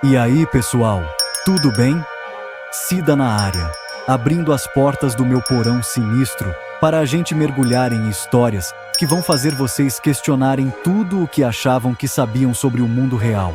E aí, pessoal, tudo bem? Cida na área, abrindo as portas do meu porão sinistro para a gente mergulhar em histórias que vão fazer vocês questionarem tudo o que achavam que sabiam sobre o mundo real.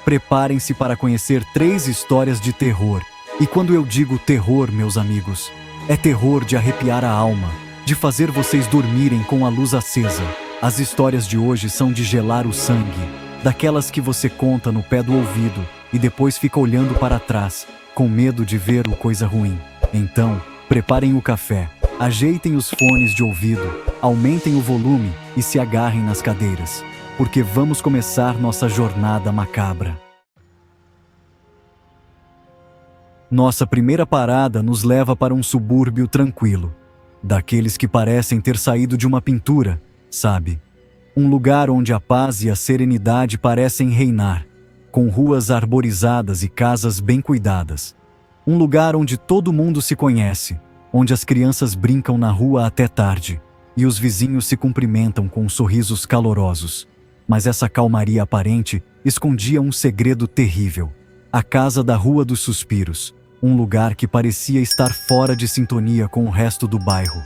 Preparem-se para conhecer 3 histórias de terror. E quando eu digo terror, meus amigos, é terror de arrepiar a alma, de fazer vocês dormirem com a luz acesa. As histórias de hoje são de gelar o sangue, daquelas que você conta no pé do ouvido e depois fica olhando para trás, com medo de ver o coisa ruim. Então, preparem o café, ajeitem os fones de ouvido, aumentem o volume e se agarrem nas cadeiras, porque vamos começar nossa jornada macabra. Nossa primeira parada nos leva para um subúrbio tranquilo, daqueles que parecem ter saído de uma pintura, sabe? Um lugar onde a paz e a serenidade parecem reinar, com ruas arborizadas e casas bem cuidadas. Um lugar onde todo mundo se conhece, onde as crianças brincam na rua até tarde e os vizinhos se cumprimentam com sorrisos calorosos. Mas essa calmaria aparente escondia um segredo terrível. A casa da Rua dos Suspiros, um lugar que parecia estar fora de sintonia com o resto do bairro.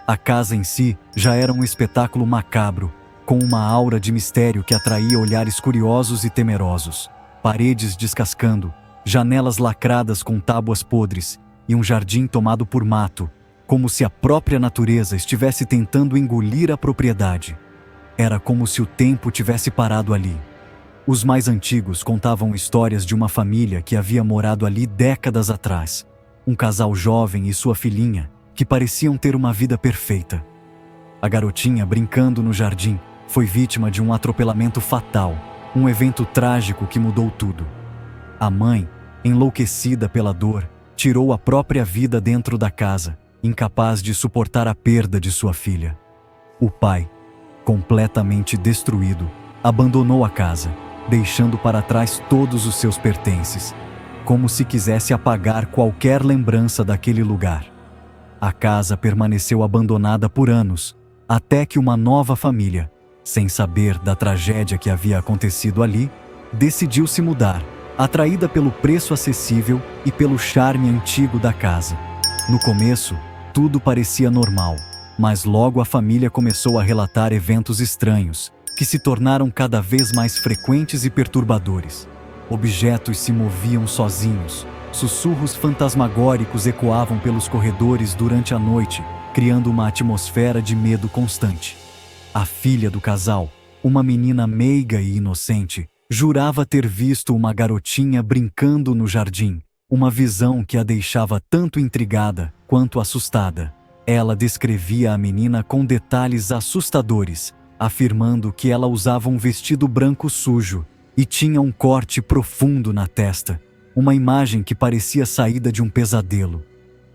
A casa em si já era um espetáculo macabro, com uma aura de mistério que atraía olhares curiosos e temerosos. Paredes descascando, janelas lacradas com tábuas podres e um jardim tomado por mato, como se a própria natureza estivesse tentando engolir a propriedade. Era como se o tempo tivesse parado ali. Os mais antigos contavam histórias de uma família que havia morado ali décadas atrás. Um casal jovem e sua filhinha, que pareciam ter uma vida perfeita. A garotinha, brincando no jardim, foi vítima de um atropelamento fatal, um evento trágico que mudou tudo. A mãe, enlouquecida pela dor, tirou a própria vida dentro da casa, incapaz de suportar a perda de sua filha. O pai, completamente destruído, abandonou a casa, deixando para trás todos os seus pertences, como se quisesse apagar qualquer lembrança daquele lugar. A casa permaneceu abandonada por anos, até que uma nova família, sem saber da tragédia que havia acontecido ali, decidiu se mudar, atraída pelo preço acessível e pelo charme antigo da casa. No começo, tudo parecia normal, mas logo a família começou a relatar eventos estranhos, que se tornaram cada vez mais frequentes e perturbadores. Objetos se moviam sozinhos, sussurros fantasmagóricos ecoavam pelos corredores durante a noite, criando uma atmosfera de medo constante. A filha do casal, uma menina meiga e inocente, jurava ter visto uma garotinha brincando no jardim, uma visão que a deixava tanto intrigada quanto assustada. Ela descrevia a menina com detalhes assustadores, afirmando que ela usava um vestido branco sujo e tinha um corte profundo na testa, uma imagem que parecia saída de um pesadelo.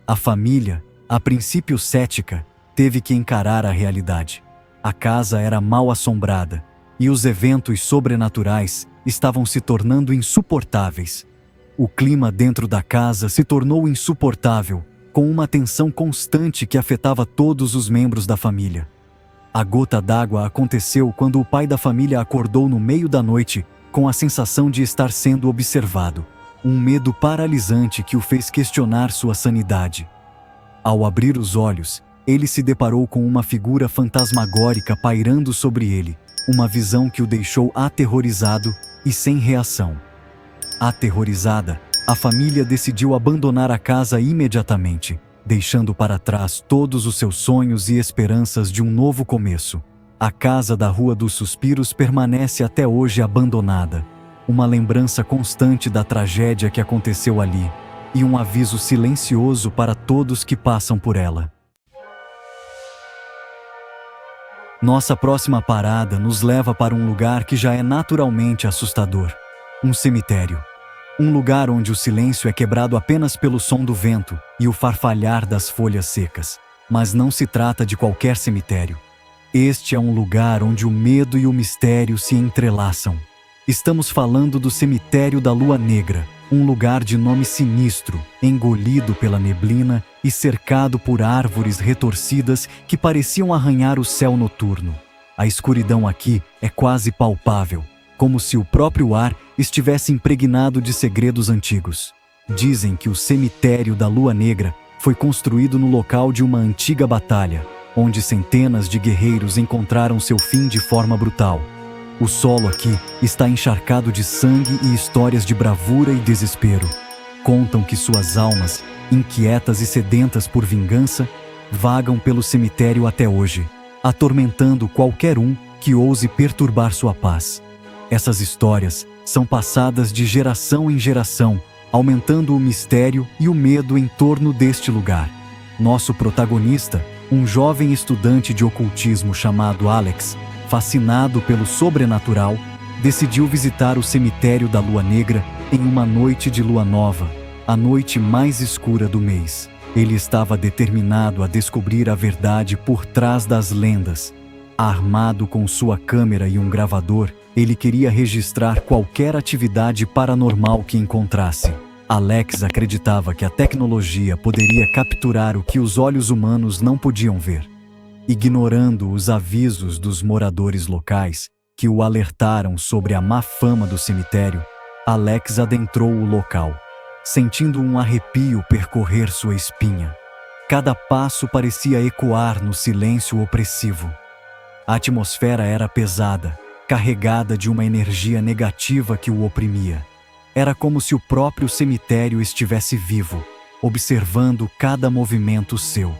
A família, a princípio cética, teve que encarar a realidade. A casa era mal assombrada e os eventos sobrenaturais estavam se tornando insuportáveis. O clima dentro da casa se tornou insuportável, com uma tensão constante que afetava todos os membros da família. A gota d'água aconteceu quando o pai da família acordou no meio da noite com a sensação de estar sendo observado, um medo paralisante que o fez questionar sua sanidade. Ao abrir os olhos, ele se deparou com uma figura fantasmagórica pairando sobre ele, uma visão que o deixou aterrorizado e sem reação. Aterrorizada, a família decidiu abandonar a casa imediatamente, deixando para trás todos os seus sonhos e esperanças de um novo começo. A casa da Rua dos Suspiros permanece até hoje abandonada, uma lembrança constante da tragédia que aconteceu ali, e um aviso silencioso para todos que passam por ela. Nossa próxima parada nos leva para um lugar que já é naturalmente assustador: um cemitério. Um lugar onde o silêncio é quebrado apenas pelo som do vento e o farfalhar das folhas secas. Mas não se trata de qualquer cemitério. Este é um lugar onde o medo e o mistério se entrelaçam. Estamos falando do cemitério da Lua Negra, um lugar de nome sinistro, engolido pela neblina e cercado por árvores retorcidas que pareciam arranhar o céu noturno. A escuridão aqui é quase palpável, como se o próprio ar estivesse impregnado de segredos antigos. Dizem que o cemitério da Lua Negra foi construído no local de uma antiga batalha, onde centenas de guerreiros encontraram seu fim de forma brutal. O solo aqui está encharcado de sangue e histórias de bravura e desespero. Contam que suas almas, inquietas e sedentas por vingança, vagam pelo cemitério até hoje, atormentando qualquer um que ouse perturbar sua paz. Essas histórias são passadas de geração em geração, aumentando o mistério e o medo em torno deste lugar. Nosso protagonista, um jovem estudante de ocultismo chamado Alex, fascinado pelo sobrenatural, decidiu visitar o cemitério da Lua Negra em uma noite de lua nova, a noite mais escura do mês. Ele estava determinado a descobrir a verdade por trás das lendas. Armado com sua câmera e um gravador, ele queria registrar qualquer atividade paranormal que encontrasse. Alex acreditava que a tecnologia poderia capturar o que os olhos humanos não podiam ver. Ignorando os avisos dos moradores locais, que o alertaram sobre a má fama do cemitério, Alex adentrou o local, sentindo um arrepio percorrer sua espinha. Cada passo parecia ecoar no silêncio opressivo. A atmosfera era pesada, carregada de uma energia negativa que o oprimia. Era como se o próprio cemitério estivesse vivo, observando cada movimento seu.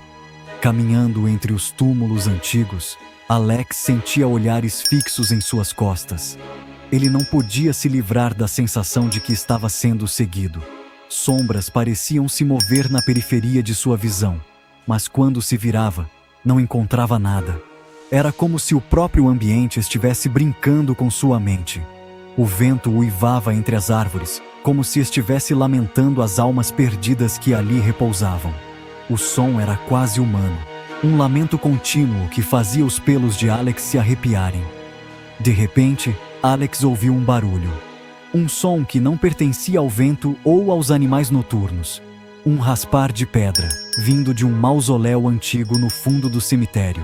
Caminhando entre os túmulos antigos, Alex sentia olhares fixos em suas costas. Ele não podia se livrar da sensação de que estava sendo seguido. Sombras pareciam se mover na periferia de sua visão, mas quando se virava, não encontrava nada. Era como se o próprio ambiente estivesse brincando com sua mente. O vento uivava entre as árvores, como se estivesse lamentando as almas perdidas que ali repousavam. O som era quase humano, um lamento contínuo que fazia os pelos de Alex se arrepiarem. De repente, Alex ouviu um barulho. Um som que não pertencia ao vento ou aos animais noturnos. Um raspar de pedra, vindo de um mausoléu antigo no fundo do cemitério.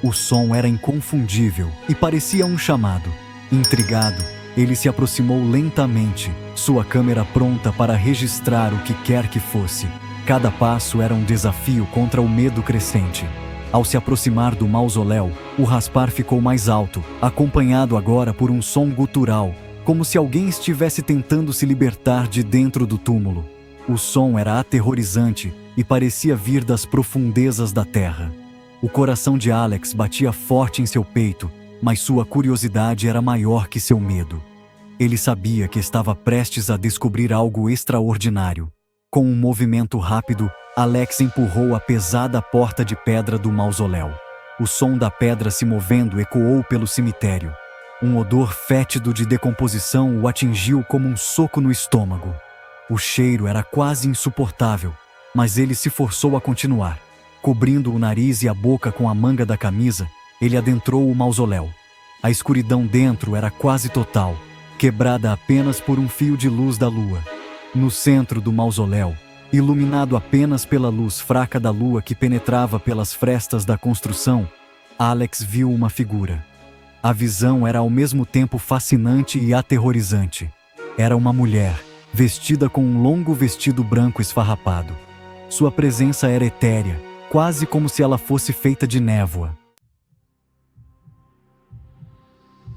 O som era inconfundível e parecia um chamado. Intrigado, ele se aproximou lentamente, sua câmera pronta para registrar o que quer que fosse. Cada passo era um desafio contra o medo crescente. Ao se aproximar do mausoléu, o raspar ficou mais alto, acompanhado agora por um som gutural, como se alguém estivesse tentando se libertar de dentro do túmulo. O som era aterrorizante e parecia vir das profundezas da terra. O coração de Alex batia forte em seu peito, mas sua curiosidade era maior que seu medo. Ele sabia que estava prestes a descobrir algo extraordinário. Com um movimento rápido, Alex empurrou a pesada porta de pedra do mausoléu. O som da pedra se movendo ecoou pelo cemitério. Um odor fétido de decomposição o atingiu como um soco no estômago. O cheiro era quase insuportável, mas ele se forçou a continuar. Cobrindo o nariz e a boca com a manga da camisa, ele adentrou o mausoléu. A escuridão dentro era quase total, quebrada apenas por um fio de luz da lua. No centro do mausoléu, iluminado apenas pela luz fraca da lua que penetrava pelas frestas da construção, Alex viu uma figura. A visão era ao mesmo tempo fascinante e aterrorizante. Era uma mulher, vestida com um longo vestido branco esfarrapado. Sua presença era etérea, quase como se ela fosse feita de névoa.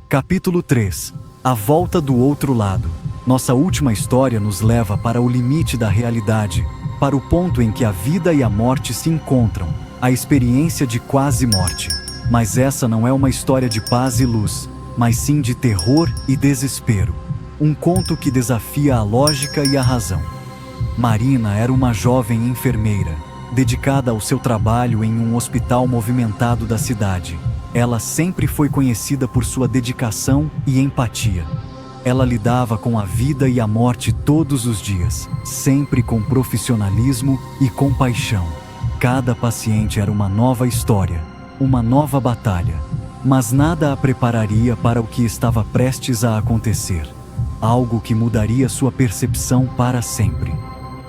Capítulo 3. A volta do outro lado. Nossa última história nos leva para o limite da realidade, para o ponto em que a vida e a morte se encontram, a experiência de quase morte. Mas essa não é uma história de paz e luz, mas sim de terror e desespero. Um conto que desafia a lógica e a razão. Marina era uma jovem enfermeira, dedicada ao seu trabalho em um hospital movimentado da cidade. Ela sempre foi conhecida por sua dedicação e empatia. Ela lidava com a vida e a morte todos os dias, sempre com profissionalismo e compaixão. Cada paciente era uma nova história, uma nova batalha, mas nada a prepararia para o que estava prestes a acontecer. Algo que mudaria sua percepção para sempre.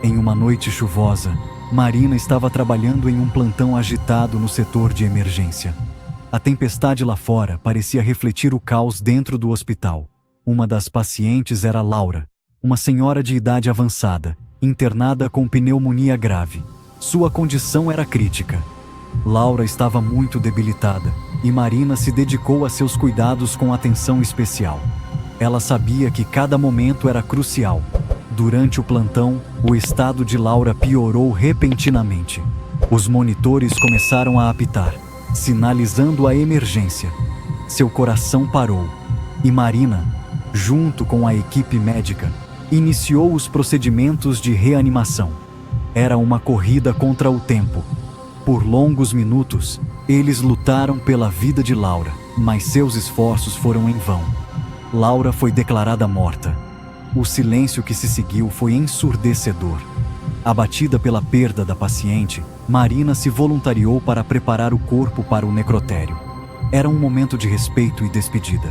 Em uma noite chuvosa, Marina estava trabalhando em um plantão agitado no setor de emergência. A tempestade lá fora parecia refletir o caos dentro do hospital. Uma das pacientes era Laura, uma senhora de idade avançada, internada com pneumonia grave. Sua condição era crítica. Laura estava muito debilitada e Marina se dedicou a seus cuidados com atenção especial. Ela sabia que cada momento era crucial. Durante o plantão, o estado de Laura piorou repentinamente. Os monitores começaram a apitar, sinalizando a emergência. Seu coração parou e Marina, junto com a equipe médica, iniciou os procedimentos de reanimação. Era uma corrida contra o tempo. Por longos minutos, eles lutaram pela vida de Laura, mas seus esforços foram em vão. Laura foi declarada morta. O silêncio que se seguiu foi ensurdecedor. Abatida pela perda da paciente, Marina se voluntariou para preparar o corpo para o necrotério. Era um momento de respeito e despedida.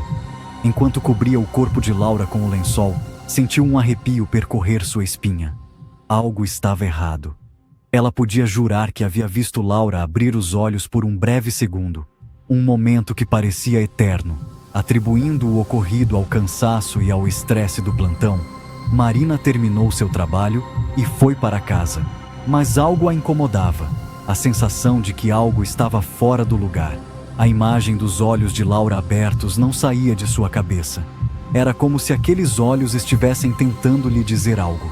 Enquanto cobria o corpo de Laura com o lençol, sentiu um arrepio percorrer sua espinha. Algo estava errado. Ela podia jurar que havia visto Laura abrir os olhos por um breve segundo, um momento que parecia eterno. Atribuindo o ocorrido ao cansaço e ao estresse do plantão, Marina terminou seu trabalho e foi para casa. Mas algo a incomodava, a sensação de que algo estava fora do lugar. A imagem dos olhos de Laura abertos não saía de sua cabeça. Era como se aqueles olhos estivessem tentando lhe dizer algo.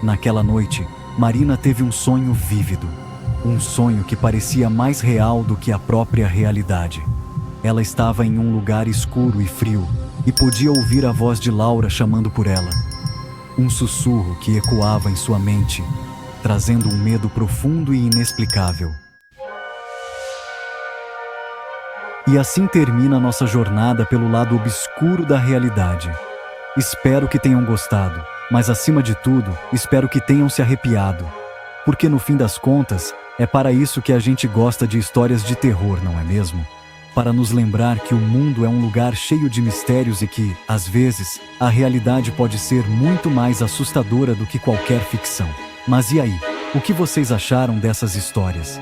Naquela noite, Marina teve um sonho vívido. Um sonho que parecia mais real do que a própria realidade. Ela estava em um lugar escuro e frio e podia ouvir a voz de Laura chamando por ela. Um sussurro que ecoava em sua mente, trazendo um medo profundo e inexplicável. E assim termina nossa jornada pelo lado obscuro da realidade. Espero que tenham gostado, mas acima de tudo, espero que tenham se arrepiado. Porque no fim das contas, é para isso que a gente gosta de histórias de terror, não é mesmo? Para nos lembrar que o mundo é um lugar cheio de mistérios e que, às vezes, a realidade pode ser muito mais assustadora do que qualquer ficção. Mas e aí? O que vocês acharam dessas histórias?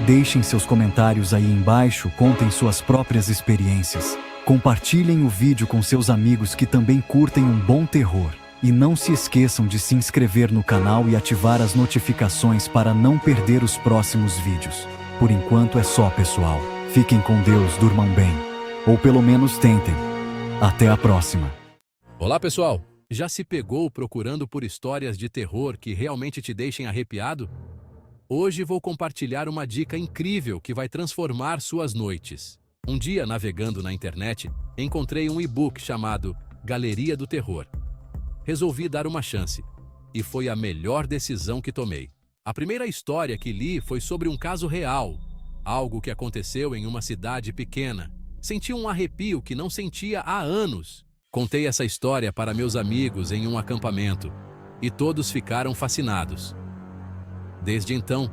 Deixem seus comentários aí embaixo, contem suas próprias experiências. Compartilhem o vídeo com seus amigos que também curtem um bom terror. E não se esqueçam de se inscrever no canal e ativar as notificações para não perder os próximos vídeos. Por enquanto é só, pessoal. Fiquem com Deus, durmam bem. Ou pelo menos tentem. Até a próxima. Olá, pessoal! Já se pegou procurando por histórias de terror que realmente te deixem arrepiado? Hoje vou compartilhar uma dica incrível que vai transformar suas noites. Um dia, navegando na internet, encontrei um e-book chamado Galeria do Terror. Resolvi dar uma chance, e foi a melhor decisão que tomei. A primeira história que li foi sobre um caso real, algo que aconteceu em uma cidade pequena. Senti um arrepio que não sentia há anos. Contei essa história para meus amigos em um acampamento, e todos ficaram fascinados. Desde então,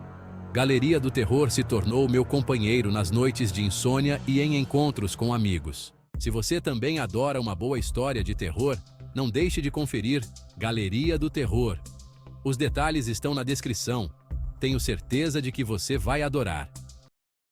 Galeria do Terror se tornou meu companheiro nas noites de insônia e em encontros com amigos. Se você também adora uma boa história de terror, não deixe de conferir Galeria do Terror. Os detalhes estão na descrição. Tenho certeza de que você vai adorar.